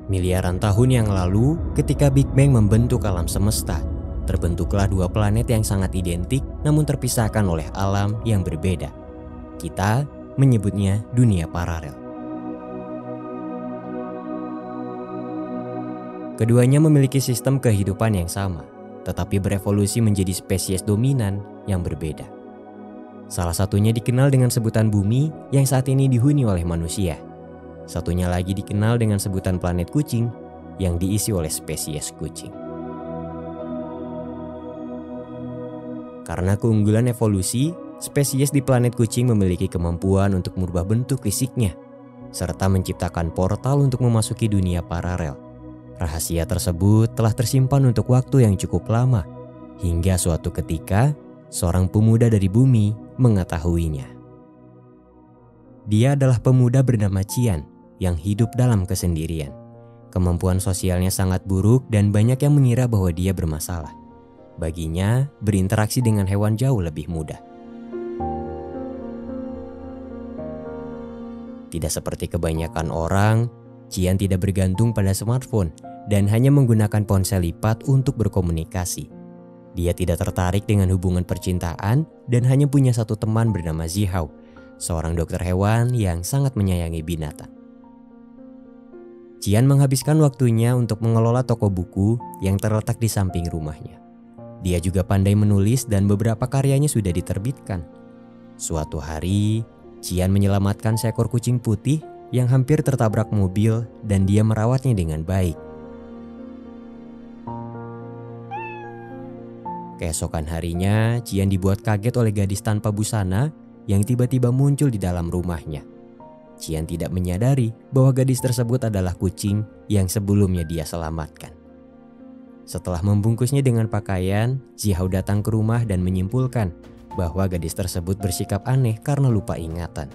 Miliaran tahun yang lalu, ketika Big Bang membentuk alam semesta, terbentuklah dua planet yang sangat identik namun terpisahkan oleh alam yang berbeda. Kita menyebutnya dunia paralel. Keduanya memiliki sistem kehidupan yang sama, tetapi berevolusi menjadi spesies dominan yang berbeda. Salah satunya dikenal dengan sebutan bumi yang saat ini dihuni oleh manusia. Satunya lagi dikenal dengan sebutan planet kucing yang diisi oleh spesies kucing. Karena keunggulan evolusi, spesies di planet kucing memiliki kemampuan untuk merubah bentuk fisiknya, serta menciptakan portal untuk memasuki dunia paralel. Rahasia tersebut telah tersimpan untuk waktu yang cukup lama, hingga suatu ketika seorang pemuda dari bumi mengetahuinya. Dia adalah pemuda bernama Qian yang hidup dalam kesendirian. Kemampuan sosialnya sangat buruk dan banyak yang mengira bahwa dia bermasalah. Baginya, berinteraksi dengan hewan jauh lebih mudah. Tidak seperti kebanyakan orang, Qian tidak bergantung pada smartphone dan hanya menggunakan ponsel lipat untuk berkomunikasi. Dia tidak tertarik dengan hubungan percintaan dan hanya punya satu teman bernama Zihao, seorang dokter hewan yang sangat menyayangi binatang. Qian menghabiskan waktunya untuk mengelola toko buku yang terletak di samping rumahnya. Dia juga pandai menulis dan beberapa karyanya sudah diterbitkan. Suatu hari, Qian menyelamatkan seekor kucing putih yang hampir tertabrak mobil dan dia merawatnya dengan baik. Keesokan harinya, Qian dibuat kaget oleh gadis tanpa busana yang tiba-tiba muncul di dalam rumahnya. Qian tidak menyadari bahwa gadis tersebut adalah kucing yang sebelumnya dia selamatkan. Setelah membungkusnya dengan pakaian, Zihao datang ke rumah dan menyimpulkan bahwa gadis tersebut bersikap aneh karena lupa ingatan.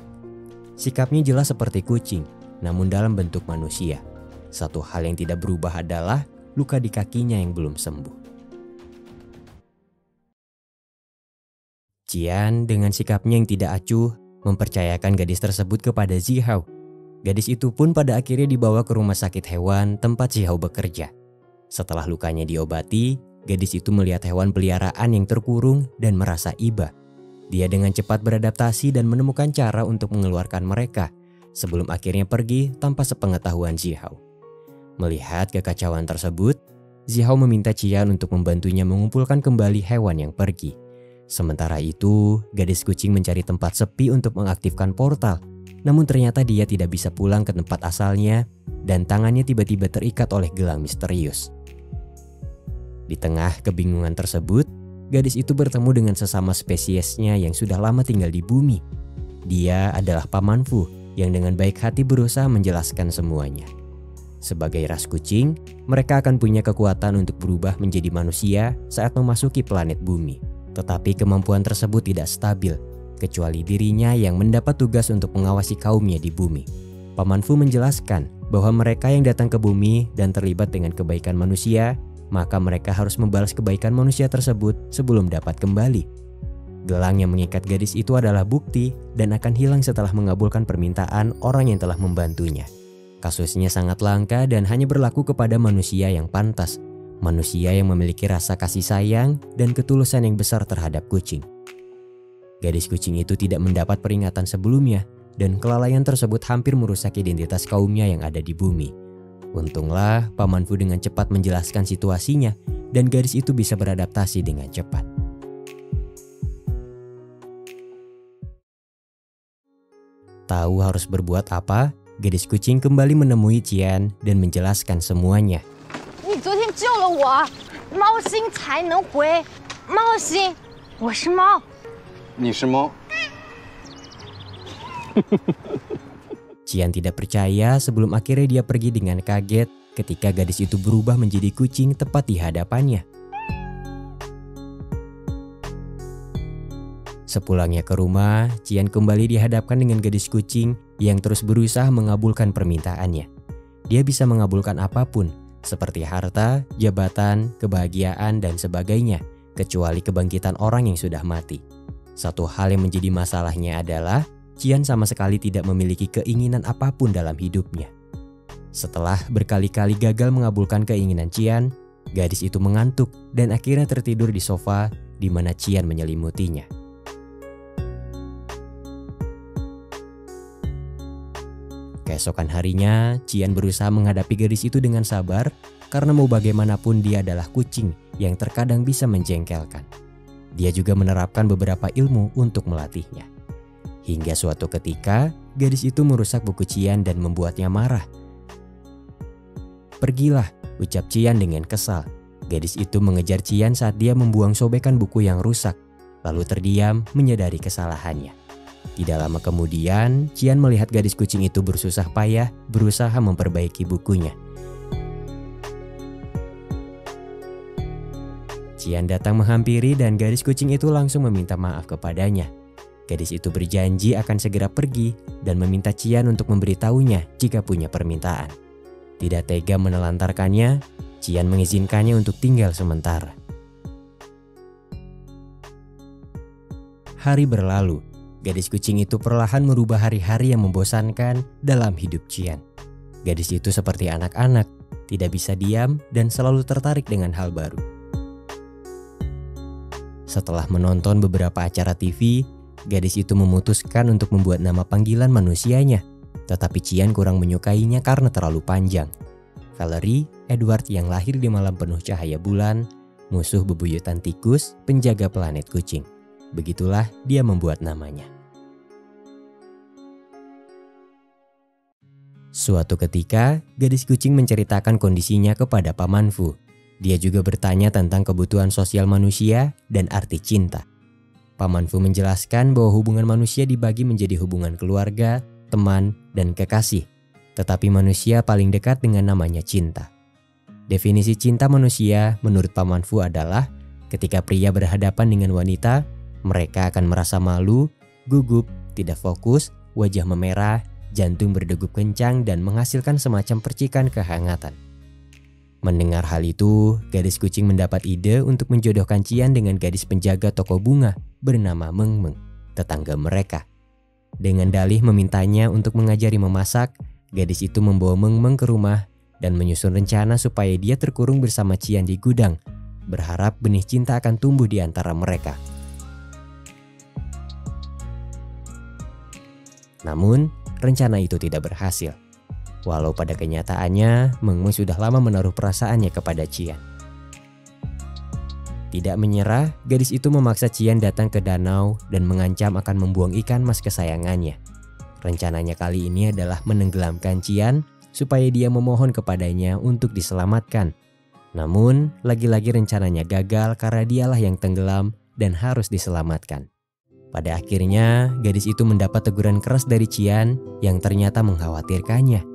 Sikapnya jelas seperti kucing, namun dalam bentuk manusia. Satu hal yang tidak berubah adalah luka di kakinya yang belum sembuh. Qian dengan sikapnya yang tidak acuh mempercayakan gadis tersebut kepada Zihao. Gadis itu pun pada akhirnya dibawa ke rumah sakit hewan tempat Zihao bekerja. Setelah lukanya diobati, gadis itu melihat hewan peliharaan yang terkurung dan merasa iba. Dia dengan cepat beradaptasi dan menemukan cara untuk mengeluarkan mereka sebelum akhirnya pergi tanpa sepengetahuan Zihao. Melihat kekacauan tersebut, Zihao meminta Qian untuk membantunya mengumpulkan kembali hewan yang pergi. Sementara itu, gadis kucing mencari tempat sepi untuk mengaktifkan portal. Namun ternyata dia tidak bisa pulang ke tempat asalnya dan tangannya tiba-tiba terikat oleh gelang misterius. Di tengah kebingungan tersebut, gadis itu bertemu dengan sesama spesiesnya yang sudah lama tinggal di bumi. Dia adalah Paman Fu yang dengan baik hati berusaha menjelaskan semuanya. Sebagai ras kucing, mereka akan punya kekuatan untuk berubah menjadi manusia saat memasuki planet bumi. Tetapi kemampuan tersebut tidak stabil, kecuali dirinya yang mendapat tugas untuk mengawasi kaumnya di bumi. Paman Fu menjelaskan bahwa mereka yang datang ke bumi dan terlibat dengan kebaikan manusia, maka mereka harus membalas kebaikan manusia tersebut sebelum dapat kembali. Gelang yang mengikat gadis itu adalah bukti dan akan hilang setelah mengabulkan permintaan orang yang telah membantunya. Kasusnya sangat langka dan hanya berlaku kepada manusia yang pantas. Manusia yang memiliki rasa kasih sayang dan ketulusan yang besar terhadap kucing. Gadis kucing itu tidak mendapat peringatan sebelumnya dan kelalaian tersebut hampir merusak identitas kaumnya yang ada di bumi. Untunglah Paman Fu dengan cepat menjelaskan situasinya dan gadis itu bisa beradaptasi dengan cepat. Tahu harus berbuat apa, gadis kucing kembali menemui Qian dan menjelaskan semuanya. 你昨天救了我，猫星才能回。猫星，我是猫。你是猫。Qian tidak percaya sebelum akhirnya dia pergi dengan kaget ketika gadis itu berubah menjadi kucing tepat di hadapannya. Sepulangnya ke rumah, Qian kembali dihadapkan dengan gadis kucing yang terus berusaha mengabulkan permintaannya. Dia bisa mengabulkan apapun, seperti harta, jabatan, kebahagiaan, dan sebagainya, kecuali kebangkitan orang yang sudah mati. Satu hal yang menjadi masalahnya adalah Qian sama sekali tidak memiliki keinginan apapun dalam hidupnya. Setelah berkali-kali gagal mengabulkan keinginan Cian, gadis itu mengantuk dan akhirnya tertidur di sofa di mana Cian menyelimutinya. Keesokan harinya, Cian berusaha menghadapi gadis itu dengan sabar karena mau bagaimanapun dia adalah kucing yang terkadang bisa menjengkelkan. Dia juga menerapkan beberapa ilmu untuk melatihnya. Hingga suatu ketika, gadis itu merusak buku Cian dan membuatnya marah. "Pergilah," ucap Cian dengan kesal. Gadis itu mengejar Cian saat dia membuang sobekan buku yang rusak, lalu terdiam menyadari kesalahannya. Tidak lama kemudian, Cian melihat gadis kucing itu bersusah payah berusaha memperbaiki bukunya. Cian datang menghampiri dan gadis kucing itu langsung meminta maaf kepadanya. Gadis itu berjanji akan segera pergi dan meminta Cian untuk memberitahunya jika punya permintaan. Tidak tega menelantarkannya, Cian mengizinkannya untuk tinggal sementara. Hari berlalu, gadis kucing itu perlahan merubah hari-hari yang membosankan dalam hidup Cian. Gadis itu seperti anak-anak, tidak bisa diam dan selalu tertarik dengan hal baru. Setelah menonton beberapa acara TV, gadis itu memutuskan untuk membuat nama panggilan manusianya. Tetapi Cian kurang menyukainya karena terlalu panjang. Valerie Edward yang lahir di malam penuh cahaya bulan, musuh bebuyutan tikus, penjaga planet kucing. Begitulah dia membuat namanya. Suatu ketika, gadis kucing menceritakan kondisinya kepada Paman Fu. Dia juga bertanya tentang kebutuhan sosial manusia dan arti cinta. Paman Fu menjelaskan bahwa hubungan manusia dibagi menjadi hubungan keluarga, teman, dan kekasih. Tetapi manusia paling dekat dengan namanya cinta. Definisi cinta manusia menurut Paman Fu adalah ketika pria berhadapan dengan wanita, mereka akan merasa malu, gugup, tidak fokus, wajah memerah, jantung berdegup kencang dan menghasilkan semacam percikan kehangatan. Mendengar hal itu, gadis kucing mendapat ide untuk menjodohkan Cian dengan gadis penjaga toko bunga bernama Meng Meng, tetangga mereka. Dengan dalih memintanya untuk mengajari memasak, gadis itu membawa Meng Meng ke rumah dan menyusun rencana supaya dia terkurung bersama Cian di gudang, berharap benih cinta akan tumbuh di antara mereka. Namun, rencana itu tidak berhasil. Walau pada kenyataannya, Meng Meng sudah lama menaruh perasaannya kepada Cian. Tidak menyerah, gadis itu memaksa Cian datang ke danau dan mengancam akan membuang ikan mas kesayangannya. Rencananya kali ini adalah menenggelamkan Cian supaya dia memohon kepadanya untuk diselamatkan. Namun, lagi-lagi rencananya gagal karena dialah yang tenggelam dan harus diselamatkan. Pada akhirnya, gadis itu mendapat teguran keras dari Cian yang ternyata mengkhawatirkannya.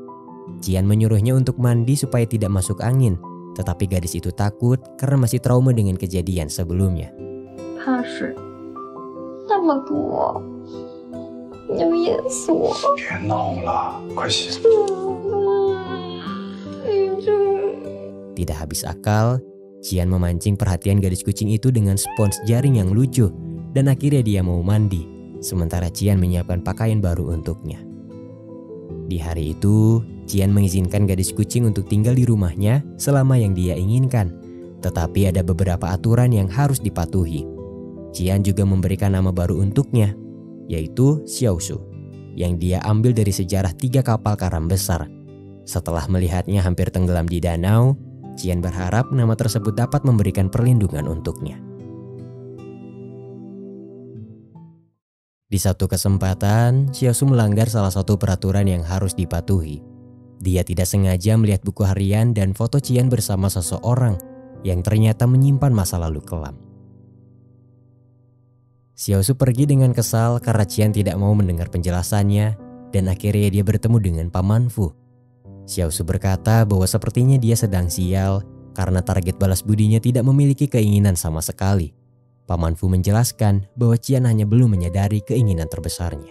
Cian menyuruhnya untuk mandi supaya tidak masuk angin, tetapi gadis itu takut karena masih trauma dengan kejadian sebelumnya. 怕水那么多，你要淹死我！别闹了，快洗。 Tidak habis akal, Cian memancing perhatian gadis kucing itu dengan spons jaring yang lucu dan akhirnya dia mau mandi, sementara Cian menyiapkan pakaian baru untuknya. Di hari itu, Cian mengizinkan gadis kucing untuk tinggal di rumahnya selama yang dia inginkan, tetapi ada beberapa aturan yang harus dipatuhi. Cian juga memberikan nama baru untuknya, yaitu Xiaosu, yang dia ambil dari sejarah 3 kapal karam besar. Setelah melihatnya hampir tenggelam di danau, Cian berharap nama tersebut dapat memberikan perlindungan untuknya. Di satu kesempatan, Xiaosu melanggar salah satu peraturan yang harus dipatuhi. Dia tidak sengaja melihat buku harian dan foto Cian bersama seseorang yang ternyata menyimpan masa lalu kelam. Xiaosu pergi dengan kesal karena Cian tidak mau mendengar penjelasannya dan akhirnya dia bertemu dengan Paman Fu. Xiaosu berkata bahwa sepertinya dia sedang sial karena target balas budinya tidak memiliki keinginan sama sekali. Paman Fu menjelaskan bahwa Cian hanya belum menyadari keinginan terbesarnya.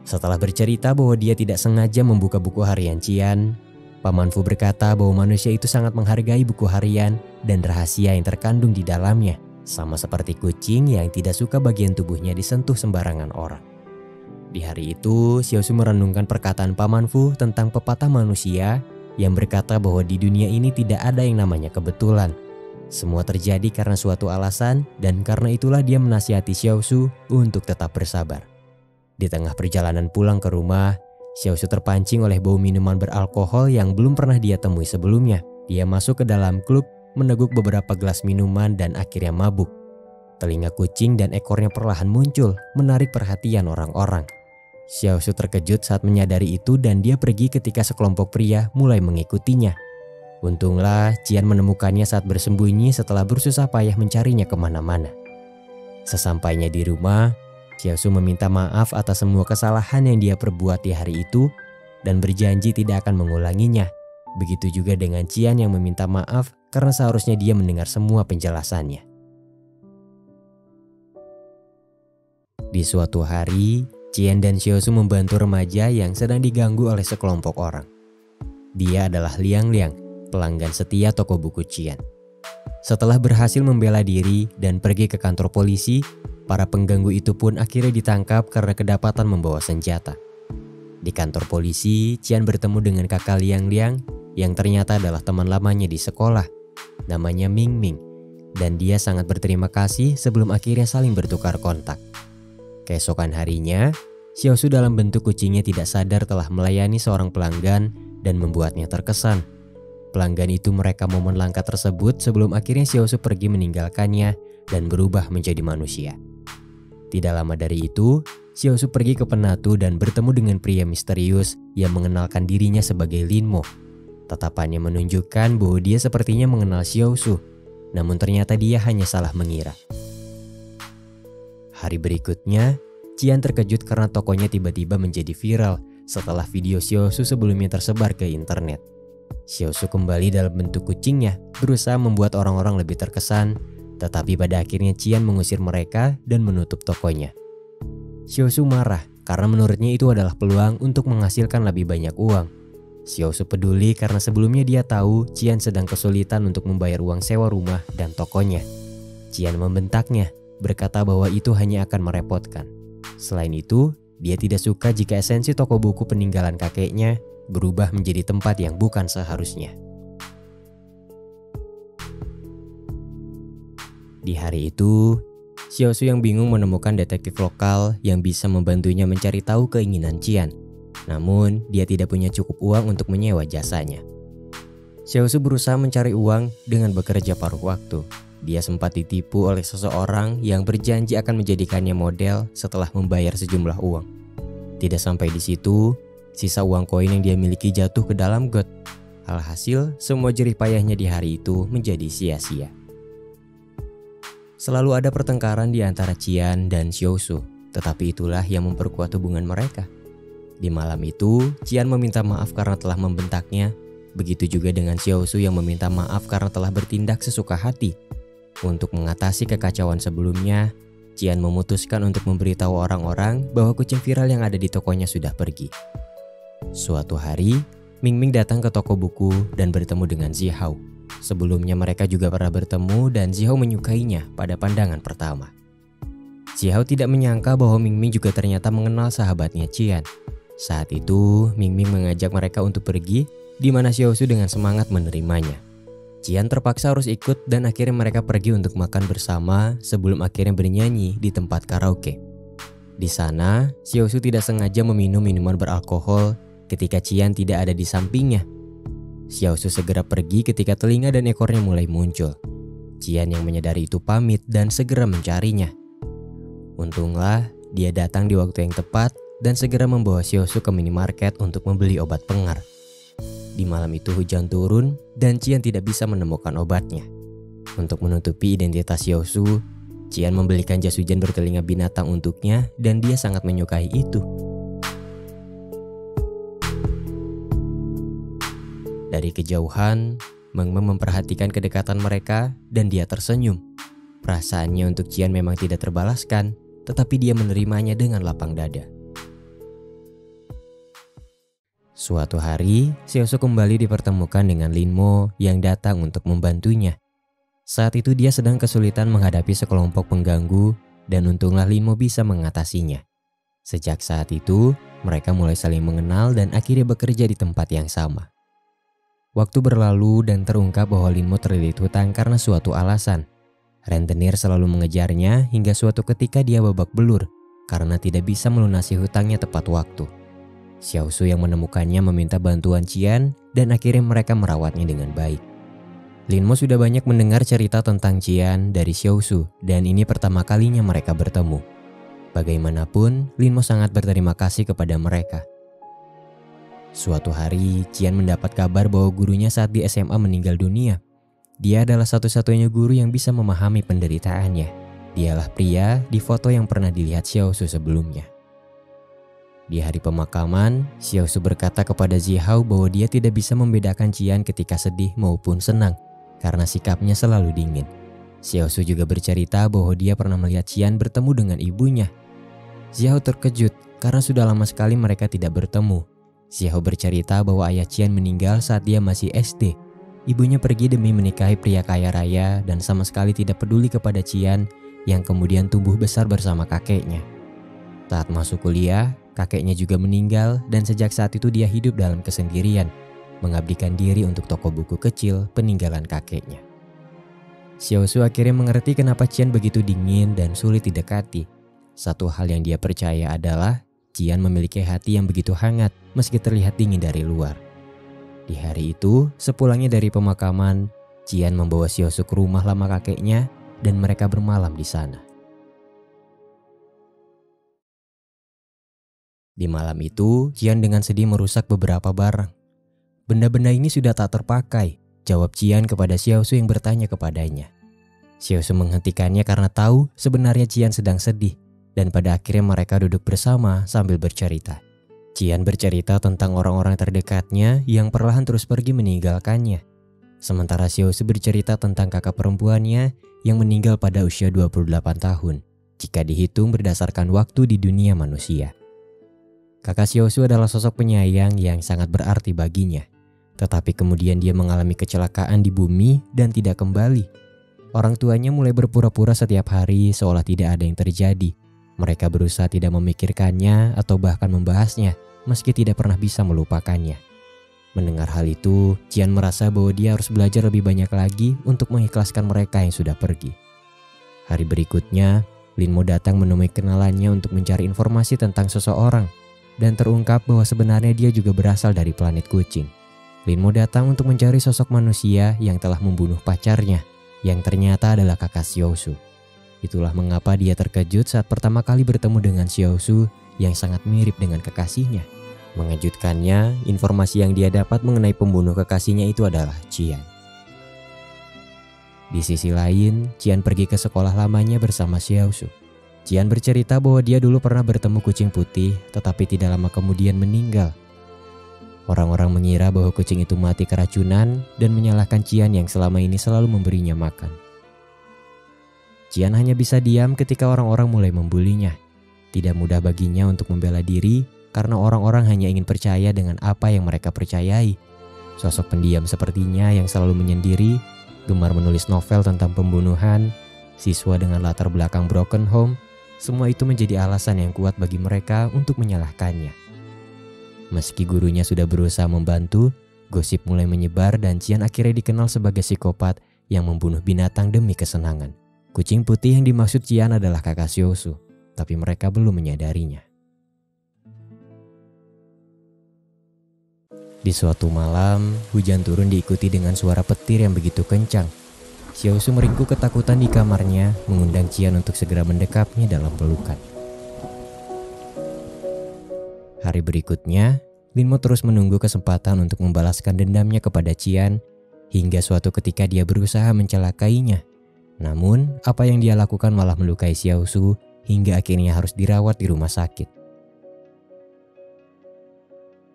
Setelah bercerita bahwa dia tidak sengaja membuka buku harian Cian, Paman Fu berkata bahwa manusia itu sangat menghargai buku harian dan rahasia yang terkandung di dalamnya, sama seperti kucing yang tidak suka bagian tubuhnya disentuh sembarangan orang. Di hari itu, Xiaosu merenungkan perkataan Paman Fu tentang pepatah manusia yang berkata bahwa di dunia ini tidak ada yang namanya kebetulan. Semua terjadi karena suatu alasan dan karena itulah dia menasihati Xiaosu untuk tetap bersabar. Di tengah perjalanan pulang ke rumah, Xiaosu terpancing oleh bau minuman beralkohol yang belum pernah dia temui sebelumnya. Dia masuk ke dalam klub, meneguk beberapa gelas minuman dan akhirnya mabuk. Telinga kucing dan ekornya perlahan muncul, menarik perhatian orang-orang. Xiaosu terkejut saat menyadari itu dan dia pergi ketika sekelompok pria mulai mengikutinya. Untunglah Qian menemukannya saat bersembunyi setelah bersusah payah mencarinya kemana-mana. Sesampainya di rumah, Xiaosu meminta maaf atas semua kesalahan yang dia perbuat di hari itu dan berjanji tidak akan mengulanginya. Begitu juga dengan Qian yang meminta maaf karena seharusnya dia mendengar semua penjelasannya. Di suatu hari, Qian dan Xiaosu membantu remaja yang sedang diganggu oleh sekelompok orang. Dia adalah Liang Liang, pelanggan setia toko buku Qian. Setelah berhasil membela diri dan pergi ke kantor polisi, para pengganggu itu pun akhirnya ditangkap karena kedapatan membawa senjata. Di kantor polisi, Qian bertemu dengan kakak Liang Liang yang ternyata adalah teman lamanya di sekolah. Namanya Ming Ming, dan dia sangat berterima kasih sebelum akhirnya saling bertukar kontak. Keesokan harinya, Xiaosu dalam bentuk kucingnya tidak sadar telah melayani seorang pelanggan dan membuatnya terkesan. Pelanggan itu merekam momen langka tersebut sebelum akhirnya Xiaosu pergi meninggalkannya dan berubah menjadi manusia. Tidak lama dari itu, Xiaosu pergi ke Penatu dan bertemu dengan pria misterius yang mengenalkan dirinya sebagai Linmo. Tatapannya menunjukkan bahwa dia sepertinya mengenal Xiaosu, namun ternyata dia hanya salah mengira. Hari berikutnya, Qian terkejut karena tokonya tiba-tiba menjadi viral setelah video Xiaosu sebelumnya tersebar ke internet. Xiaosu kembali dalam bentuk kucingnya, berusaha membuat orang-orang lebih terkesan, tetapi pada akhirnya Qian mengusir mereka dan menutup tokonya. Xiaosu marah karena menurutnya itu adalah peluang untuk menghasilkan lebih banyak uang. Xiaosu peduli karena sebelumnya dia tahu Qian sedang kesulitan untuk membayar uang sewa rumah dan tokonya. Qian membentaknya, berkata bahwa itu hanya akan merepotkan. Selain itu, dia tidak suka jika esensi toko buku peninggalan kakeknya berubah menjadi tempat yang bukan seharusnya. Di hari itu, Xiaosu yang bingung menemukan detektif lokal yang bisa membantunya mencari tahu keinginan Qian. Namun, dia tidak punya cukup uang untuk menyewa jasanya. Xiaosu berusaha mencari uang dengan bekerja paruh waktu. Dia sempat ditipu oleh seseorang yang berjanji akan menjadikannya model setelah membayar sejumlah uang. Tidak sampai di situ, sisa uang koin yang dia miliki jatuh ke dalam got. Alhasil, semua jerih payahnya di hari itu menjadi sia-sia. Selalu ada pertengkaran di antara Qian dan Xiaosu, tetapi itulah yang memperkuat hubungan mereka. Di malam itu, Qian meminta maaf karena telah membentaknya. Begitu juga dengan Xiaosu yang meminta maaf karena telah bertindak sesuka hati. Untuk mengatasi kekacauan sebelumnya, Qian memutuskan untuk memberitahu orang-orang bahwa kucing viral yang ada di tokonya sudah pergi. Suatu hari, Ming Ming datang ke toko buku dan bertemu dengan Zihao. Sebelumnya mereka juga pernah bertemu dan Zihao menyukainya pada pandangan pertama. Zihao tidak menyangka bahwa Ming Ming juga ternyata mengenal sahabatnya Qian. Saat itu, Ming Ming mengajak mereka untuk pergi, di mana Xiaosu dengan semangat menerimanya. Qian terpaksa harus ikut dan akhirnya mereka pergi untuk makan bersama sebelum akhirnya bernyanyi di tempat karaoke. Di sana, Xiaosu tidak sengaja meminum minuman beralkohol ketika Qian tidak ada di sampingnya. Xiaosu segera pergi ketika telinga dan ekornya mulai muncul. Qian yang menyadari itu pamit dan segera mencarinya. Untunglah, dia datang di waktu yang tepat dan segera membawa Xiaosu ke minimarket untuk membeli obat pengar. Di malam itu hujan turun dan Qian tidak bisa menemukan obatnya. Untuk menutupi identitas Xiaosu, Qian membelikan jas hujan bertelinga binatang untuknya dan dia sangat menyukai itu. Dari kejauhan, Meng Meng memperhatikan kedekatan mereka dan dia tersenyum. Perasaannya untuk Qian memang tidak terbalaskan, tetapi dia menerimanya dengan lapang dada. Suatu hari, Xiaosu kembali dipertemukan dengan Linmo yang datang untuk membantunya. Saat itu dia sedang kesulitan menghadapi sekelompok pengganggu dan untunglah Linmo bisa mengatasinya. Sejak saat itu, mereka mulai saling mengenal dan akhirnya bekerja di tempat yang sama. Waktu berlalu dan terungkap bahwa Lin Mo terlilit hutang karena suatu alasan. Rentenir selalu mengejarnya hingga suatu ketika dia babak belur karena tidak bisa melunasi hutangnya tepat waktu. Xiao Su yang menemukannya meminta bantuan Qian dan akhirnya mereka merawatnya dengan baik. Lin Mo sudah banyak mendengar cerita tentang Qian dari Xiao Su dan ini pertama kalinya mereka bertemu. Bagaimanapun, Lin Mo sangat berterima kasih kepada mereka. Suatu hari, Qian mendapat kabar bahwa gurunya saat di SMA meninggal dunia. Dia adalah satu-satunya guru yang bisa memahami penderitaannya. Dialah pria di foto yang pernah dilihat Xiao Su sebelumnya. Di hari pemakaman, Xiao Su berkata kepada Zihao bahwa dia tidak bisa membedakan Qian ketika sedih maupun senang karena sikapnya selalu dingin. Xiao Su juga bercerita bahwa dia pernah melihat Qian bertemu dengan ibunya. Zihao terkejut karena sudah lama sekali mereka tidak bertemu. Zihao bercerita bahwa ayah Qian meninggal saat dia masih SD. Ibunya pergi demi menikahi pria kaya raya dan sama sekali tidak peduli kepada Qian yang kemudian tumbuh besar bersama kakeknya. Saat masuk kuliah, kakeknya juga meninggal dan sejak saat itu dia hidup dalam kesendirian, mengabdikan diri untuk toko buku kecil peninggalan kakeknya. Xiao Su akhirnya mengerti kenapa Qian begitu dingin dan sulit didekati. Satu hal yang dia percaya adalah Qian memiliki hati yang begitu hangat meski terlihat dingin dari luar. Di hari itu, sepulangnya dari pemakaman, Qian membawa Xiao Su ke rumah lama kakeknya dan mereka bermalam di sana. Di malam itu, Qian dengan sedih merusak beberapa barang. Benda-benda ini sudah tak terpakai, jawab Qian kepada Xiao Su yang bertanya kepadanya. Xiao Su menghentikannya karena tahu sebenarnya Qian sedang sedih. Dan pada akhirnya mereka duduk bersama sambil bercerita. Qian bercerita tentang orang-orang terdekatnya yang perlahan terus pergi meninggalkannya. Sementara Xiao Su bercerita tentang kakak perempuannya yang meninggal pada usia 28 tahun. Jika dihitung berdasarkan waktu di dunia manusia. Kakak Xiao Su adalah sosok penyayang yang sangat berarti baginya. Tetapi kemudian dia mengalami kecelakaan di bumi dan tidak kembali. Orang tuanya mulai berpura-pura setiap hari seolah tidak ada yang terjadi. Mereka berusaha tidak memikirkannya atau bahkan membahasnya meski tidak pernah bisa melupakannya. Mendengar hal itu, Qian merasa bahwa dia harus belajar lebih banyak lagi untuk mengikhlaskan mereka yang sudah pergi. Hari berikutnya, Lin Mo datang menemui kenalannya untuk mencari informasi tentang seseorang dan terungkap bahwa sebenarnya dia juga berasal dari planet kucing. Lin Mo datang untuk mencari sosok manusia yang telah membunuh pacarnya yang ternyata adalah kakak Xiao Su. Itulah mengapa dia terkejut saat pertama kali bertemu dengan Xiao Su yang sangat mirip dengan kekasihnya. Mengejutkannya, informasi yang dia dapat mengenai pembunuh kekasihnya itu adalah Qian. Di sisi lain, Qian pergi ke sekolah lamanya bersama Xiao Su. Qian bercerita bahwa dia dulu pernah bertemu kucing putih, tetapi tidak lama kemudian meninggal. Orang-orang mengira bahwa kucing itu mati keracunan dan menyalahkan Qian yang selama ini selalu memberinya makan. Qian hanya bisa diam ketika orang-orang mulai membulinya. Tidak mudah baginya untuk membela diri karena orang-orang hanya ingin percaya dengan apa yang mereka percayai. Sosok pendiam sepertinya yang selalu menyendiri, gemar menulis novel tentang pembunuhan, siswa dengan latar belakang broken home, semua itu menjadi alasan yang kuat bagi mereka untuk menyalahkannya. Meski gurunya sudah berusaha membantu, gosip mulai menyebar dan Qian akhirnya dikenal sebagai psikopat yang membunuh binatang demi kesenangan. Kucing putih yang dimaksud Qian adalah kakak Xiao Su, tapi mereka belum menyadarinya. Di suatu malam, hujan turun diikuti dengan suara petir yang begitu kencang. Xiao Su meringkuk ketakutan di kamarnya, mengundang Qian untuk segera mendekapnya dalam pelukan. Hari berikutnya, Lin Mo terus menunggu kesempatan untuk membalaskan dendamnya kepada Qian, hingga suatu ketika dia berusaha mencelakainya. Namun, apa yang dia lakukan malah melukai Xiao Su hingga akhirnya harus dirawat di rumah sakit.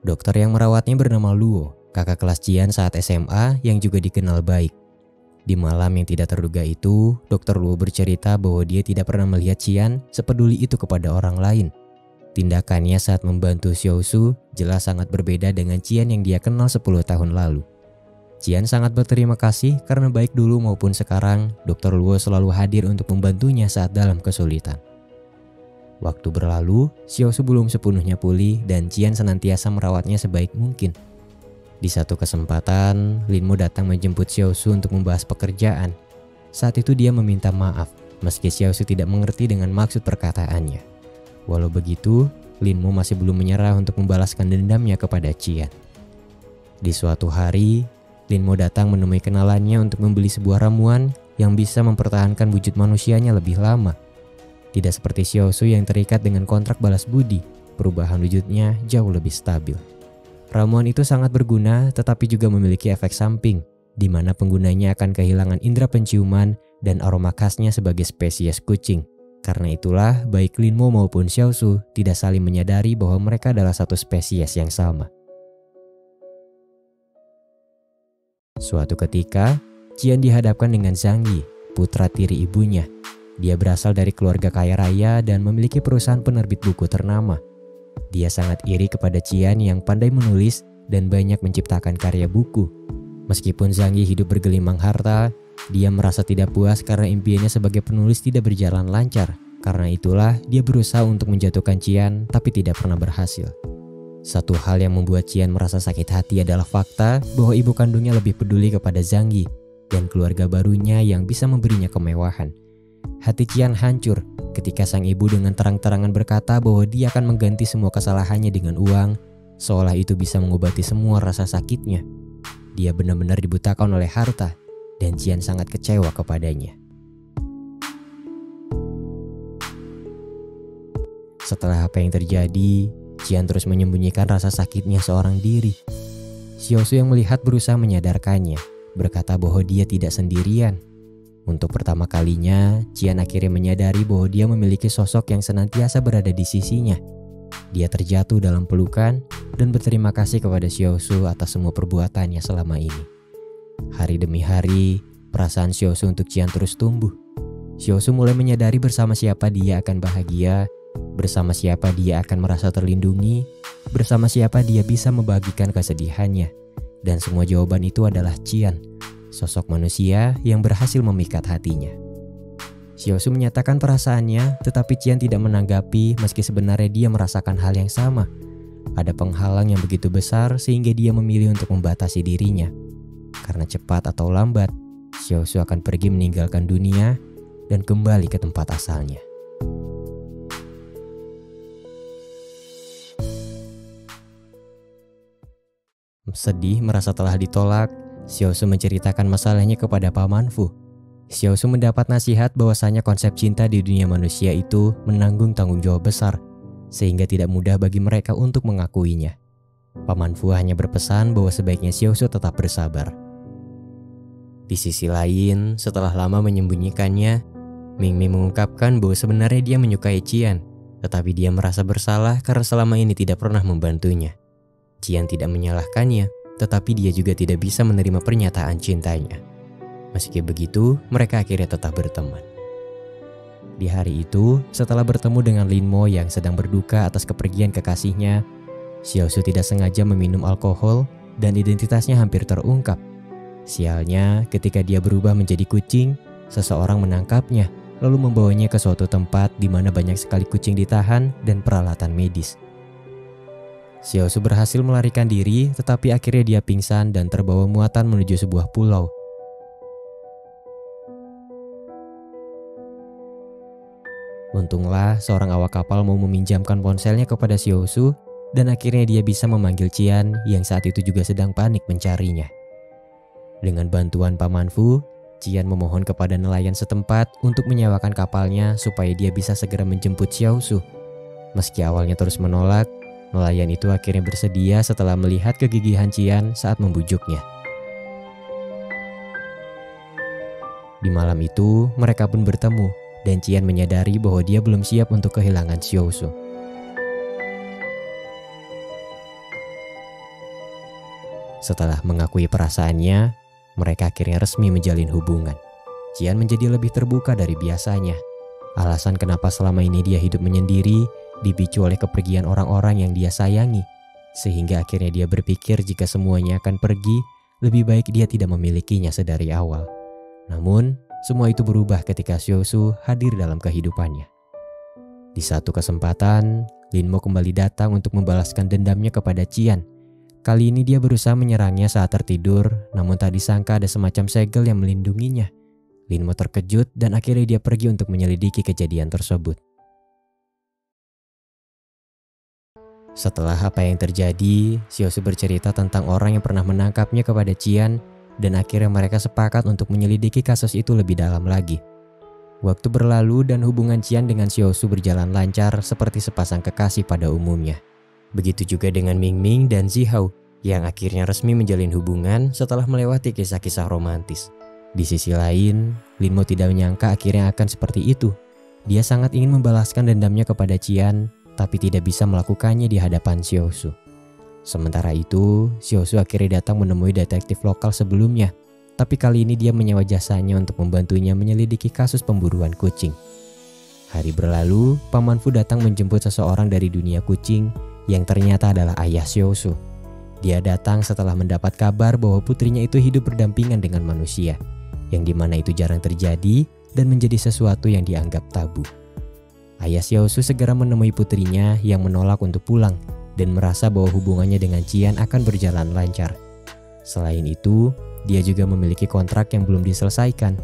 Dokter yang merawatnya bernama Luo, kakak kelas Qian saat SMA yang juga dikenal baik. Di malam yang tidak terduga itu, Dokter Luo bercerita bahwa dia tidak pernah melihat Qian sepeduli itu kepada orang lain. Tindakannya saat membantu Xiao Su jelas sangat berbeda dengan Qian yang dia kenal 10 tahun lalu. Qian sangat berterima kasih karena baik dulu maupun sekarang, Dr. Luo selalu hadir untuk membantunya saat dalam kesulitan. Waktu berlalu, Xiaosu belum sepenuhnya pulih dan Qian senantiasa merawatnya sebaik mungkin. Di satu kesempatan, Lin Mo datang menjemput Xiaosu untuk membahas pekerjaan. Saat itu dia meminta maaf, meski Xiaosu tidak mengerti dengan maksud perkataannya. Walau begitu, Lin Mo masih belum menyerah untuk membalaskan dendamnya kepada Qian. Di suatu hari, Lin Mo datang menemui kenalannya untuk membeli sebuah ramuan yang bisa mempertahankan wujud manusianya lebih lama. Tidak seperti Xiaosu yang terikat dengan kontrak balas budi, perubahan wujudnya jauh lebih stabil. Ramuan itu sangat berguna tetapi juga memiliki efek samping, di mana penggunanya akan kehilangan indera penciuman dan aroma khasnya sebagai spesies kucing. Karena itulah baik Lin Mo maupun Xiaosu tidak saling menyadari bahwa mereka adalah satu spesies yang sama. Suatu ketika, Qian dihadapkan dengan Zhang Yi, putra tiri ibunya. Dia berasal dari keluarga kaya raya dan memiliki perusahaan penerbit buku ternama. Dia sangat iri kepada Qian yang pandai menulis dan banyak menciptakan karya buku. Meskipun Zhang Yi hidup bergelimang harta, dia merasa tidak puas karena impiannya sebagai penulis tidak berjalan lancar. Karena itulah dia berusaha untuk menjatuhkan Qian tapi tidak pernah berhasil. Satu hal yang membuat Qian merasa sakit hati adalah fakta bahwa ibu kandungnya lebih peduli kepada Zhang Yi dan keluarga barunya yang bisa memberinya kemewahan. Hati Qian hancur ketika sang ibu dengan terang-terangan berkata bahwa dia akan mengganti semua kesalahannya dengan uang, seolah itu bisa mengobati semua rasa sakitnya. Dia benar-benar dibutakan oleh harta dan Qian sangat kecewa kepadanya. Setelah apa yang terjadi, Qian terus menyembunyikan rasa sakitnya seorang diri. Xiaosu yang melihat berusaha menyadarkannya, berkata bahwa dia tidak sendirian. Untuk pertama kalinya, Qian akhirnya menyadari bahwa dia memiliki sosok yang senantiasa berada di sisinya. Dia terjatuh dalam pelukan dan berterima kasih kepada Xiaosu atas semua perbuatannya selama ini. Hari demi hari, perasaan Xiaosu untuk Qian terus tumbuh. Xiaosu mulai menyadari bersama siapa dia akan bahagia, bersama siapa dia akan merasa terlindungi, bersama siapa dia bisa membagikan kesedihannya. Dan semua jawaban itu adalah Qian, sosok manusia yang berhasil memikat hatinya. Xiaosu menyatakan perasaannya, tetapi Qian tidak menanggapi meski sebenarnya dia merasakan hal yang sama. Ada penghalang yang begitu besar sehingga dia memilih untuk membatasi dirinya. Karena cepat atau lambat, Xiaosu akan pergi meninggalkan dunia dan kembali ke tempat asalnya. Sedih merasa telah ditolak, Xiaosu menceritakan masalahnya kepada Paman Fu. Xiaosu mendapat nasihat bahwasanya konsep cinta di dunia manusia itu menanggung tanggung jawab besar, sehingga tidak mudah bagi mereka untuk mengakuinya. Paman Fu hanya berpesan bahwa sebaiknya Xiaosu tetap bersabar. Di sisi lain, setelah lama menyembunyikannya, Ming Ming mengungkapkan bahwa sebenarnya dia menyukai Qian, tetapi dia merasa bersalah karena selama ini tidak pernah membantunya. Qian tidak menyalahkannya, tetapi dia juga tidak bisa menerima pernyataan cintanya. Meski begitu, mereka akhirnya tetap berteman. Di hari itu, setelah bertemu dengan Lin Mo yang sedang berduka atas kepergian kekasihnya, Xiaosu tidak sengaja meminum alkohol dan identitasnya hampir terungkap. Sialnya, ketika dia berubah menjadi kucing, seseorang menangkapnya, lalu membawanya ke suatu tempat di mana banyak sekali kucing ditahan dan peralatan medis. Xiaosu berhasil melarikan diri, tetapi akhirnya dia pingsan dan terbawa muatan menuju sebuah pulau. Untunglah seorang awak kapal mau meminjamkan ponselnya kepada Xiaosu dan akhirnya dia bisa memanggil Qian yang saat itu juga sedang panik mencarinya. Dengan bantuan Paman Fu, Qian memohon kepada nelayan setempat untuk menyewakan kapalnya supaya dia bisa segera menjemput Xiaosu. Meski awalnya terus menolak, nelayan itu akhirnya bersedia setelah melihat kegigihan Qian saat membujuknya. Di malam itu, mereka pun bertemu dan Qian menyadari bahwa dia belum siap untuk kehilangan Xiaosu. Setelah mengakui perasaannya, mereka akhirnya resmi menjalin hubungan. Qian menjadi lebih terbuka dari biasanya. Alasan kenapa selama ini dia hidup menyendiri dipicu oleh kepergian orang-orang yang dia sayangi, sehingga akhirnya dia berpikir jika semuanya akan pergi, lebih baik dia tidak memilikinya sedari awal. Namun, semua itu berubah ketika Xiaosu hadir dalam kehidupannya. Di satu kesempatan, Linmo kembali datang untuk membalaskan dendamnya kepada Qian. Kali ini dia berusaha menyerangnya saat tertidur, namun tak disangka ada semacam segel yang melindunginya. Linmo terkejut dan akhirnya dia pergi untuk menyelidiki kejadian tersebut. Setelah apa yang terjadi, Xiaosu bercerita tentang orang yang pernah menangkapnya kepada Qian dan akhirnya mereka sepakat untuk menyelidiki kasus itu lebih dalam lagi. Waktu berlalu dan hubungan Qian dengan Xiaosu berjalan lancar seperti sepasang kekasih pada umumnya. Begitu juga dengan Mingming dan Zihao yang akhirnya resmi menjalin hubungan setelah melewati kisah-kisah romantis. Di sisi lain, Linmo tidak menyangka akhirnya akan seperti itu. Dia sangat ingin membalaskan dendamnya kepada Qian, tapi tidak bisa melakukannya di hadapan Xiaosu. Sementara itu, Xiaosu akhirnya datang menemui detektif lokal sebelumnya, tapi kali ini dia menyewa jasanya untuk membantunya menyelidiki kasus pemburuan kucing. Hari berlalu, Paman Fu datang menjemput seseorang dari dunia kucing yang ternyata adalah ayah Xiaosu. Dia datang setelah mendapat kabar bahwa putrinya itu hidup berdampingan dengan manusia, yang dimana itu jarang terjadi dan menjadi sesuatu yang dianggap tabu. Ayah Xiaosu segera menemui putrinya yang menolak untuk pulang dan merasa bahwa hubungannya dengan Qian akan berjalan lancar. Selain itu, dia juga memiliki kontrak yang belum diselesaikan.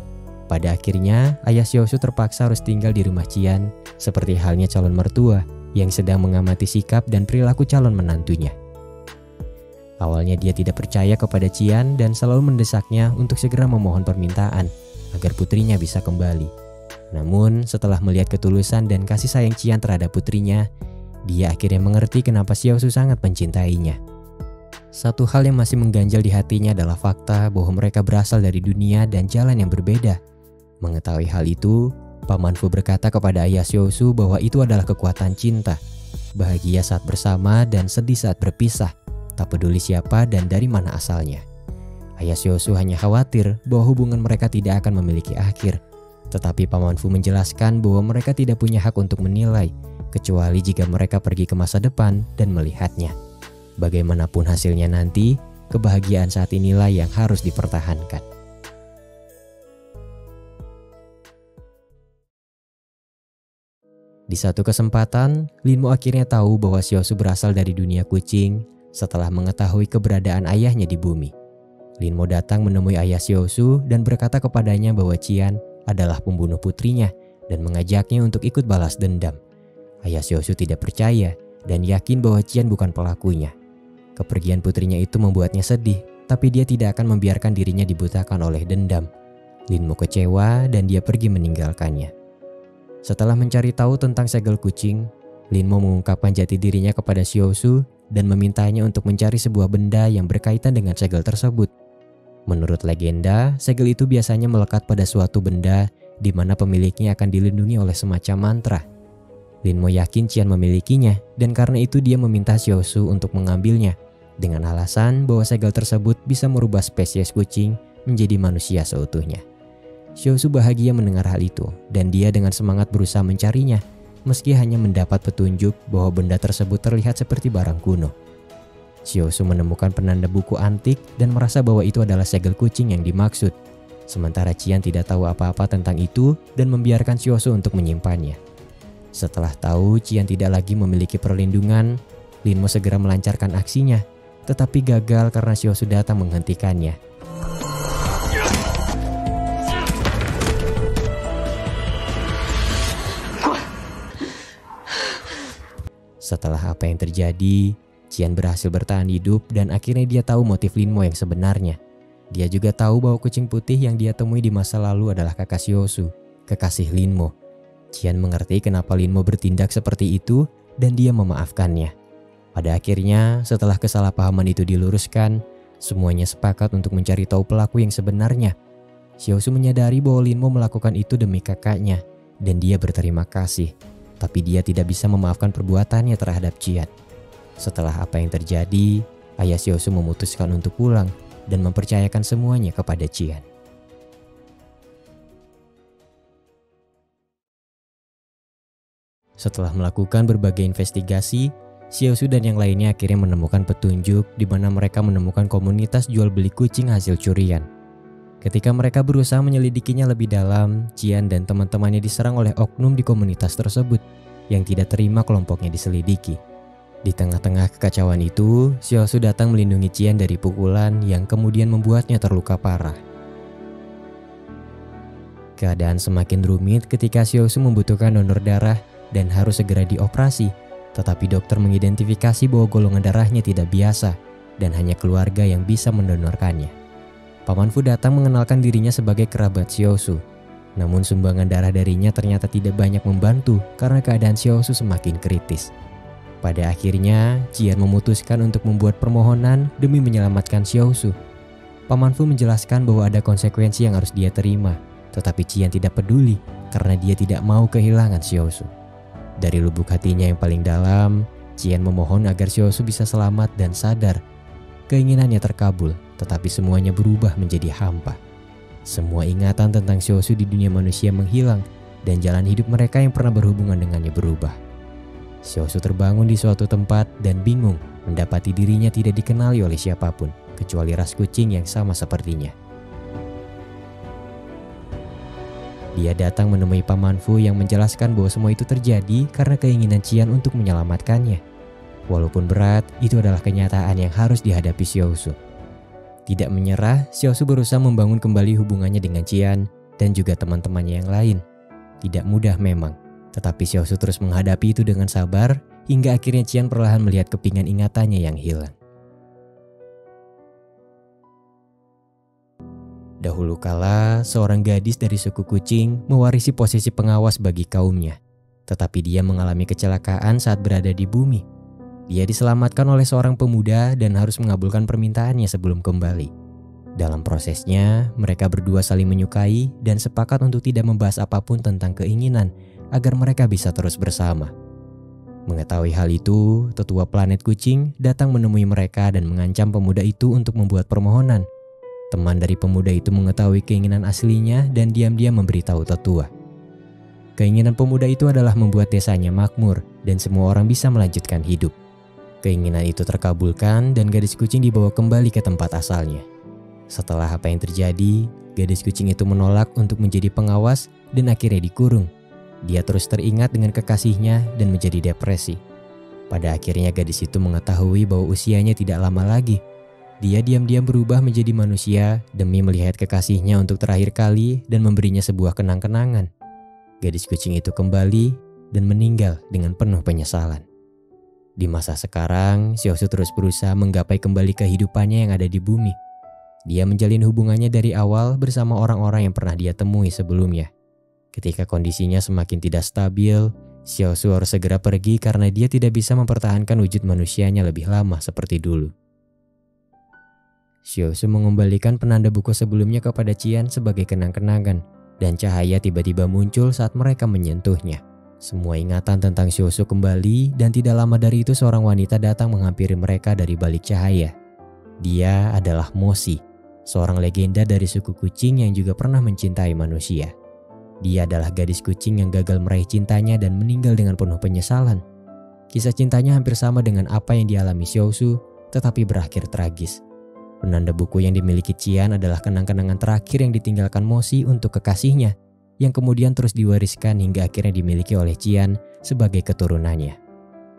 Pada akhirnya, ayah Xiaosu terpaksa harus tinggal di rumah Qian, seperti halnya calon mertua yang sedang mengamati sikap dan perilaku calon menantunya. Awalnya dia tidak percaya kepada Qian dan selalu mendesaknya untuk segera memohon permintaan agar putrinya bisa kembali. Namun setelah melihat ketulusan dan kasih sayang Qian terhadap putrinya, dia akhirnya mengerti kenapa Xiaosu sangat mencintainya. Satu hal yang masih mengganjal di hatinya adalah fakta bahwa mereka berasal dari dunia dan jalan yang berbeda. Mengetahui hal itu, Paman Fu berkata kepada ayah Xiaosu bahwa itu adalah kekuatan cinta. Bahagia saat bersama dan sedih saat berpisah, tak peduli siapa dan dari mana asalnya. Ayah Xiaosu hanya khawatir bahwa hubungan mereka tidak akan memiliki akhir. Tetapi Paman Fu menjelaskan bahwa mereka tidak punya hak untuk menilai, kecuali jika mereka pergi ke masa depan dan melihatnya. Bagaimanapun hasilnya nanti, kebahagiaan saat inilah yang harus dipertahankan. Di satu kesempatan, Linmo akhirnya tahu bahwa Xiaosu berasal dari dunia kucing setelah mengetahui keberadaan ayahnya di bumi. Linmo datang menemui ayah Xiaosu dan berkata kepadanya bahwa Qian adalah pembunuh putrinya dan mengajaknya untuk ikut balas dendam. Ayah Xiaosu tidak percaya dan yakin bahwa Qian bukan pelakunya. Kepergian putrinya itu membuatnya sedih, tapi dia tidak akan membiarkan dirinya dibutakan oleh dendam. Linmo kecewa dan dia pergi meninggalkannya. Setelah mencari tahu tentang segel kucing, Linmo mengungkapkan jati dirinya kepada Xiaosu dan memintanya untuk mencari sebuah benda yang berkaitan dengan segel tersebut. Menurut legenda, segel itu biasanya melekat pada suatu benda di mana pemiliknya akan dilindungi oleh semacam mantra. Linmo yakin Qian memilikinya dan karena itu dia meminta Xiaosu untuk mengambilnya dengan alasan bahwa segel tersebut bisa merubah spesies kucing menjadi manusia seutuhnya. Xiaosu bahagia mendengar hal itu dan dia dengan semangat berusaha mencarinya meski hanya mendapat petunjuk bahwa benda tersebut terlihat seperti barang kuno. Xiaosu menemukan penanda buku antik dan merasa bahwa itu adalah segel kucing yang dimaksud. Sementara Qian tidak tahu apa-apa tentang itu dan membiarkan Xiaosu untuk menyimpannya. Setelah tahu Qian tidak lagi memiliki perlindungan, Linmo segera melancarkan aksinya, tetapi gagal karena Xiaosu datang menghentikannya. Setelah apa yang terjadi, Qian berhasil bertahan hidup dan akhirnya dia tahu motif Linmo yang sebenarnya. Dia juga tahu bahwa kucing putih yang dia temui di masa lalu adalah kakak Xiaosu, kekasih Linmo. Qian mengerti kenapa Linmo bertindak seperti itu dan dia memaafkannya. Pada akhirnya, setelah kesalahpahaman itu diluruskan, semuanya sepakat untuk mencari tahu pelaku yang sebenarnya. Xiaosu menyadari bahwa Linmo melakukan itu demi kakaknya dan dia berterima kasih. Tapi dia tidak bisa memaafkan perbuatannya terhadap Qian. Setelah apa yang terjadi, ayah Xiaosu memutuskan untuk pulang dan mempercayakan semuanya kepada Qian. Setelah melakukan berbagai investigasi, Xiaosu dan yang lainnya akhirnya menemukan petunjuk di mana mereka menemukan komunitas jual beli kucing hasil curian. Ketika mereka berusaha menyelidikinya lebih dalam, Qian dan teman-temannya diserang oleh oknum di komunitas tersebut. yang tidak terima kelompoknya diselidiki. Di tengah-tengah kekacauan itu, Xiaosu datang melindungi Qian dari pukulan yang kemudian membuatnya terluka parah. Keadaan semakin rumit ketika Xiaosu membutuhkan donor darah dan harus segera dioperasi, tetapi dokter mengidentifikasi bahwa golongan darahnya tidak biasa dan hanya keluarga yang bisa mendonorkannya. Paman Fu datang mengenalkan dirinya sebagai kerabat Xiaosu. Namun sumbangan darah darinya ternyata tidak banyak membantu karena keadaan Xiaosu semakin kritis. Pada akhirnya, Qian memutuskan untuk membuat permohonan demi menyelamatkan Xiaosu. Paman Fu menjelaskan bahwa ada konsekuensi yang harus dia terima, tetapi Qian tidak peduli karena dia tidak mau kehilangan Xiaosu. Dari lubuk hatinya yang paling dalam, Qian memohon agar Xiaosu bisa selamat dan sadar. Keinginannya terkabul, tetapi semuanya berubah menjadi hampa. Semua ingatan tentang Xiaosu di dunia manusia menghilang dan jalan hidup mereka yang pernah berhubungan dengannya berubah. Xiaosu terbangun di suatu tempat dan bingung mendapati dirinya tidak dikenali oleh siapapun kecuali ras kucing yang sama sepertinya. Dia datang menemui Paman Fu yang menjelaskan bahwa semua itu terjadi karena keinginan Qian untuk menyelamatkannya. Walaupun berat, itu adalah kenyataan yang harus dihadapi Xiaosu. Tidak menyerah, Xiaosu berusaha membangun kembali hubungannya dengan Qian dan juga teman-temannya yang lain. Tidak mudah memang, tetapi Xiaosu terus menghadapi itu dengan sabar hingga akhirnya Qian perlahan melihat kepingan ingatannya yang hilang. Dahulu kala, seorang gadis dari suku kucing mewarisi posisi pengawas bagi kaumnya. Tetapi dia mengalami kecelakaan saat berada di bumi. Dia diselamatkan oleh seorang pemuda dan harus mengabulkan permintaannya sebelum kembali. Dalam prosesnya, mereka berdua saling menyukai dan sepakat untuk tidak membahas apapun tentang keinginan agar mereka bisa terus bersama. Mengetahui hal itu, tetua planet kucing datang menemui mereka dan mengancam pemuda itu untuk membuat permohonan. Teman dari pemuda itu mengetahui keinginan aslinya dan diam-diam memberitahu tetua. Keinginan pemuda itu adalah membuat desanya makmur dan semua orang bisa melanjutkan hidup. Keinginan itu terkabulkan dan gadis kucing dibawa kembali ke tempat asalnya. Setelah apa yang terjadi, gadis kucing itu menolak untuk menjadi pengawas dan akhirnya dikurung. Dia terus teringat dengan kekasihnya dan menjadi depresi. Pada akhirnya gadis itu mengetahui bahwa usianya tidak lama lagi. Dia diam-diam berubah menjadi manusia demi melihat kekasihnya untuk terakhir kali dan memberinya sebuah kenang-kenangan. Gadis kucing itu kembali dan meninggal dengan penuh penyesalan. Di masa sekarang, Xiaosu terus berusaha menggapai kembali kehidupannya yang ada di bumi. Dia menjalin hubungannya dari awal bersama orang-orang yang pernah dia temui sebelumnya. Ketika kondisinya semakin tidak stabil, Xiaosu harus segera pergi karena dia tidak bisa mempertahankan wujud manusianya lebih lama seperti dulu. Xiaosu mengembalikan penanda buku sebelumnya kepada Qian sebagai kenang-kenangan, dan cahaya tiba-tiba muncul saat mereka menyentuhnya. Semua ingatan tentang Xiaosu kembali dan tidak lama dari itu seorang wanita datang menghampiri mereka dari balik cahaya. Dia adalah Moshi, seorang legenda dari suku kucing yang juga pernah mencintai manusia. Dia adalah gadis kucing yang gagal meraih cintanya dan meninggal dengan penuh penyesalan. Kisah cintanya hampir sama dengan apa yang dialami Xiaosu, tetapi berakhir tragis. Penanda buku yang dimiliki Qian adalah kenang-kenangan terakhir yang ditinggalkan Moshi untuk kekasihnya, yang kemudian terus diwariskan hingga akhirnya dimiliki oleh Qian sebagai keturunannya.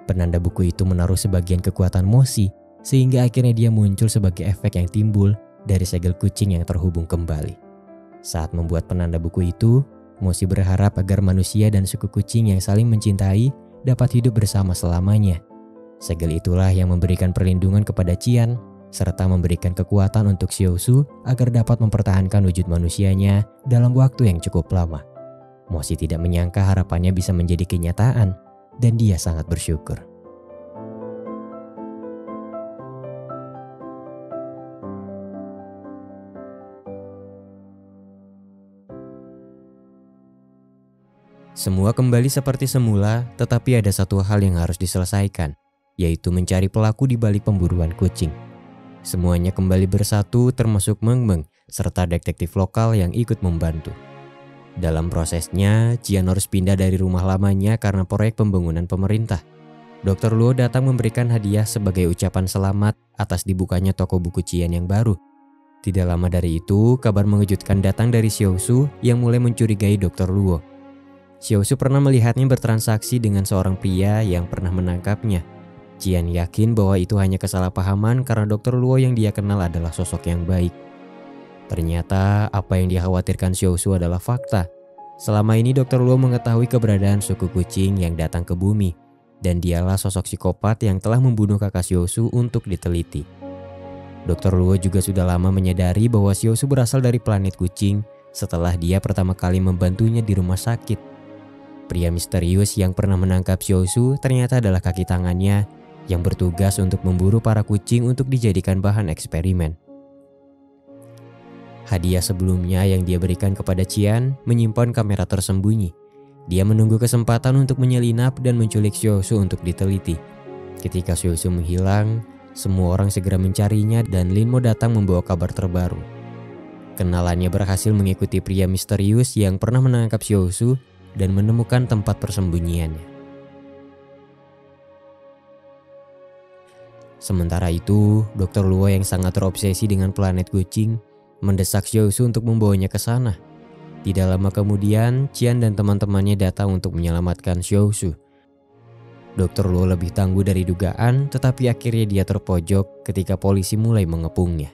Penanda buku itu menaruh sebagian kekuatan Moshi, sehingga akhirnya dia muncul sebagai efek yang timbul dari segel kucing yang terhubung kembali. Saat membuat penanda buku itu, Moshi berharap agar manusia dan suku kucing yang saling mencintai dapat hidup bersama selamanya. Segel itulah yang memberikan perlindungan kepada Qian, serta memberikan kekuatan untuk Xiaosu agar dapat mempertahankan wujud manusianya dalam waktu yang cukup lama. Moshi tidak menyangka harapannya bisa menjadi kenyataan, dan dia sangat bersyukur. Semua kembali seperti semula, tetapi ada satu hal yang harus diselesaikan, yaitu mencari pelaku di balik pemburuan kucing. Semuanya kembali bersatu termasuk Meng Meng serta detektif lokal yang ikut membantu. Dalam prosesnya, Qian harus pindah dari rumah lamanya karena proyek pembangunan pemerintah. Dr. Luo datang memberikan hadiah sebagai ucapan selamat atas dibukanya toko buku Qian yang baru. Tidak lama dari itu, kabar mengejutkan datang dari Xiaosu yang mulai mencurigai Dr. Luo. Xiaosu pernah melihatnya bertransaksi dengan seorang pria yang pernah menangkapnya. Qian yakin bahwa itu hanya kesalahpahaman karena Dr. Luo yang dia kenal adalah sosok yang baik. Ternyata apa yang dikhawatirkan Xiaosu adalah fakta. Selama ini Dr. Luo mengetahui keberadaan suku kucing yang datang ke bumi, dan dialah sosok psikopat yang telah membunuh kakak Xiaosu untuk diteliti. Dr. Luo juga sudah lama menyadari bahwa Xiaosu berasal dari planet kucing setelah dia pertama kali membantunya di rumah sakit. Pria misterius yang pernah menangkap Xiaosu ternyata adalah kaki tangannya yang bertugas untuk memburu para kucing untuk dijadikan bahan eksperimen. Hadiah sebelumnya yang dia berikan kepada Qian menyimpan kamera tersembunyi. Dia menunggu kesempatan untuk menyelinap dan menculik Xiaosu untuk diteliti. Ketika Xiaosu menghilang, semua orang segera mencarinya dan Lin Mo datang membawa kabar terbaru. Kenalannya berhasil mengikuti pria misterius yang pernah menangkap Xiaosu dan menemukan tempat persembunyiannya. Sementara itu, Dr. Luo yang sangat terobsesi dengan planet kucing mendesak Xiaosu untuk membawanya ke sana. Tidak lama kemudian, Qian dan teman-temannya datang untuk menyelamatkan Xiaosu. Dr. Luo lebih tangguh dari dugaan, tetapi akhirnya dia terpojok ketika polisi mulai mengepungnya.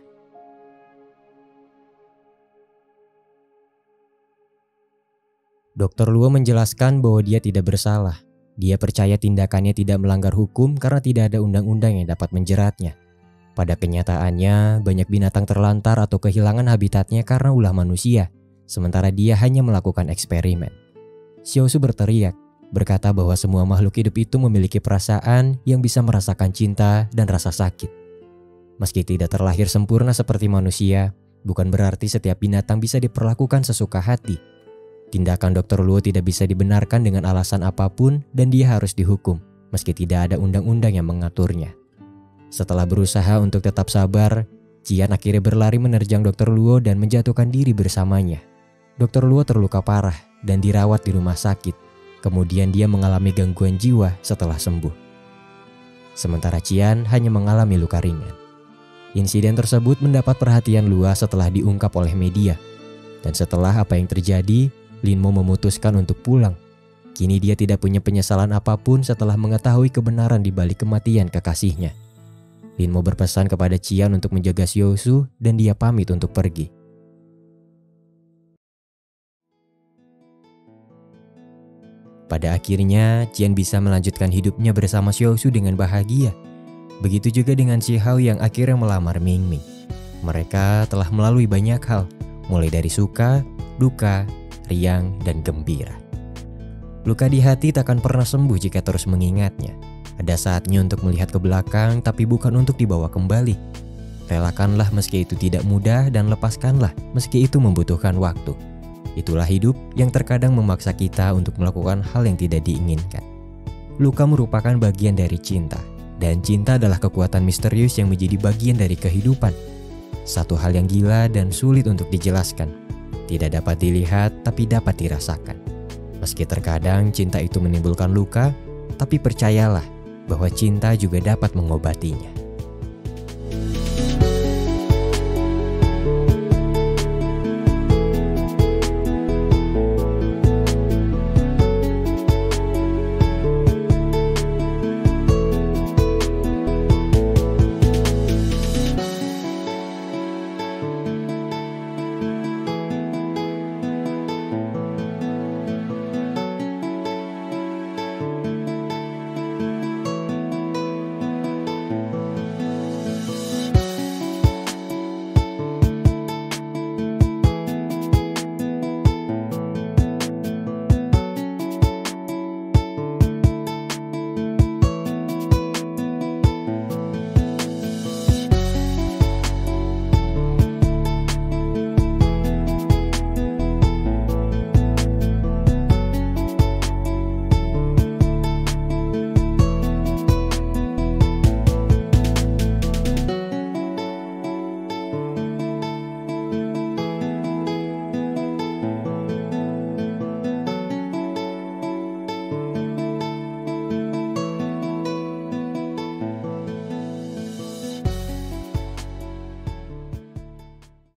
Dr. Luo menjelaskan bahwa dia tidak bersalah. Dia percaya tindakannya tidak melanggar hukum karena tidak ada undang-undang yang dapat menjeratnya. Pada kenyataannya, banyak binatang terlantar atau kehilangan habitatnya karena ulah manusia, sementara dia hanya melakukan eksperimen. Xiaosu berteriak, berkata bahwa semua makhluk hidup itu memiliki perasaan yang bisa merasakan cinta dan rasa sakit. Meski tidak terlahir sempurna seperti manusia, bukan berarti setiap binatang bisa diperlakukan sesuka hati. Tindakan Dr. Luo tidak bisa dibenarkan dengan alasan apapun dan dia harus dihukum, meski tidak ada undang-undang yang mengaturnya. Setelah berusaha untuk tetap sabar, Qian akhirnya berlari menerjang Dr. Luo dan menjatuhkan diri bersamanya. Dr. Luo terluka parah dan dirawat di rumah sakit. Kemudian dia mengalami gangguan jiwa setelah sembuh. Sementara Qian hanya mengalami luka ringan. Insiden tersebut mendapat perhatian luas setelah diungkap oleh media. Dan setelah apa yang terjadi, Lin Mo memutuskan untuk pulang. Kini dia tidak punya penyesalan apapun setelah mengetahui kebenaran di balik kematian kekasihnya. Lin Mo berpesan kepada Qian untuk menjaga Xiaosu dan dia pamit untuk pergi. Pada akhirnya, Qian bisa melanjutkan hidupnya bersama Xiaosu dengan bahagia. Begitu juga dengan Xi Hao yang akhirnya melamar Ming Ming. Mereka telah melalui banyak hal, mulai dari suka, duka, riang, dan gembira. Luka di hati takkan pernah sembuh jika terus mengingatnya. Ada saatnya untuk melihat ke belakang, tapi bukan untuk dibawa kembali. Relakanlah meski itu tidak mudah dan lepaskanlah meski itu membutuhkan waktu. Itulah hidup yang terkadang memaksa kita untuk melakukan hal yang tidak diinginkan. Luka merupakan bagian dari cinta, dan cinta adalah kekuatan misterius yang menjadi bagian dari kehidupan. Satu hal yang gila dan sulit untuk dijelaskan. Tidak dapat dilihat, tapi dapat dirasakan. Meski terkadang cinta itu menimbulkan luka, tapi percayalah bahwa cinta juga dapat mengobatinya.